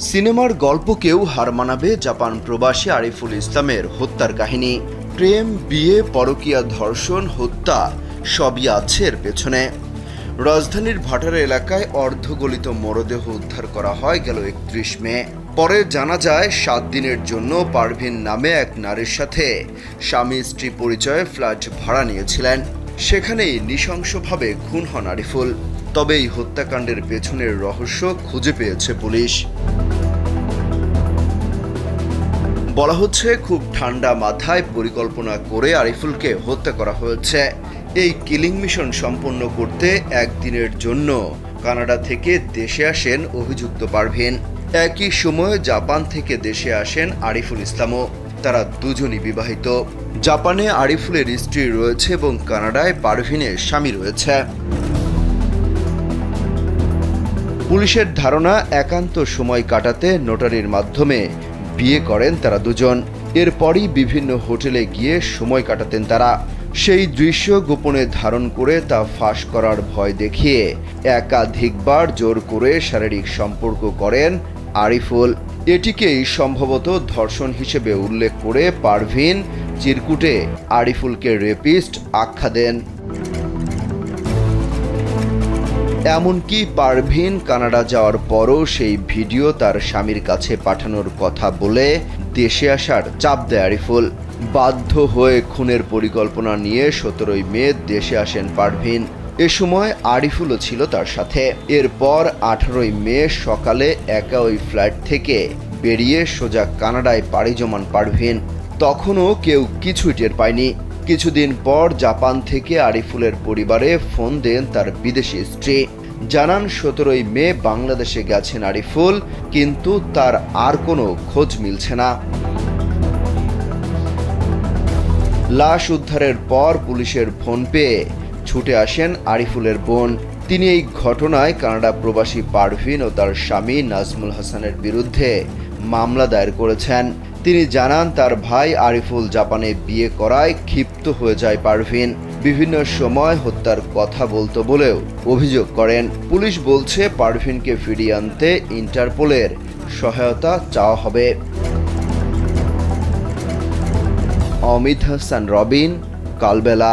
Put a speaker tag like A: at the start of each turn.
A: সিনেমার গল্পকেও হার মানাবে জাপান প্রবাসী আরিফুল ইসলামের হত্যার কাহিনী। প্রেম, বিয়ে, পরকীয়া, ধর্ষণ, হত্যা সবই আছে এর পেছনে। রাজধানীর ভাটার এলাকায় অর্ধগলিত মরদেহ উদ্ধার করা হয় গেল 31 মে। পরে জানা যায় 7 দিনের জন্য পারভিন নামে এক নারীর সাথে স্বামী স্ত্রী পরিচয়ে ফ্ল্যাট ভাড়া নিয়েছিলেন। সেখানেই নৃশংসভাবে খুন হন আরিফুল। তবে এই হত্যাকাণ্ডের পেছনের রহস্য খুঁজে পেয়েছে পুলিশ। বলা হচ্ছে খুব ঠান্ডা মাথায় পরিকল্পনা করে আরিফুলকে হত্যা করা হয়েছে। এই কিলিং মিশন সম্পন্ন করতে একদিনের জন্য কানাডা থেকে দেশে আসেন অভিযুক্ত পারভিন। একই সময়ে জাপান থেকে দেশে আসেন আরিফুল ইসলামও। তারা দুজনই বিবাহিত। জাপানে আরিফুলের স্ত্রী রয়েছে এবং কানাডায় পারভিনের স্বামী রয়েছে। পুলিশের ধারণা একান্ত সময় কাটাতে নোটারির মাধ্যমে বিয়ে করেন তারা দুজন। এরপরই বিভিন্ন হোটেলে গিয়ে সময় কাটাতেন তারা। সেই দৃশ্য গোপনে ধারণ করে তা ফাঁস করার ভয় দেখিয়ে একাধিকবার জোর করে শারীরিক সম্পর্ক করেন আরিফুল। এটিকেই সম্ভবত ধর্ষণ হিসেবে উল্লেখ করে পারভিন চিরকুটে আরিফুলকে রেপিস্ট আখ্যা দেন। এমনকি পারভিন কানাডা যাওয়ার পরও সেই ভিডিও তার স্বামীর কাছে পাঠানোর কথা বলে দেশে আসার চাপ দেয় আরিফুল। বাধ্য হয়ে খুনের পরিকল্পনা নিয়ে 17 মে দেশে আসেন পারভিন। এ সময় আরিফুলও ছিল তার সাথে। এরপর 18 মে সকালে একা ওই ফ্ল্যাট থেকে বেরিয়ে সোজা কানাডায় পাড়ি জমান পারভিন। তখনও কেউ কিছুই টের পায়নি। কিছুদিন পর জাপান থেকে আরিফুলের পরিবারে ফোন দেন তার বিদেশি স্ত্রী। জানান 17 মে বাংলাদেশে গেছেন আরিফুল, কিন্তু তার আর কোনো খোঁজ মিলছে না। লাশ উদ্ধারের পর পুলিশের ফোন পেয়ে ছুটে আসেন আরিফুলের বোন। তিনি এই ঘটনায় কানাডা প্রবাসী পারভিন ও তার স্বামী নাজমুল হাসানের বিরুদ্ধে মামলা দায়ের করেছেন। তিনি জানান তার ভাই আরিফুল জাপানে বিয়ে করায় ক্ষিপ্ত হয়ে যায় পারভিন। বিভিন্ন সময় হত্যার কথা বলতো বলেও অভিযোগ করেন। পুলিশ বলছে পারভিনকে ফিরিয়ে আনতে ইন্টারপোলের সহায়তা চাওয়া হবে। অমিত হাসান রবিন, কালবেলা।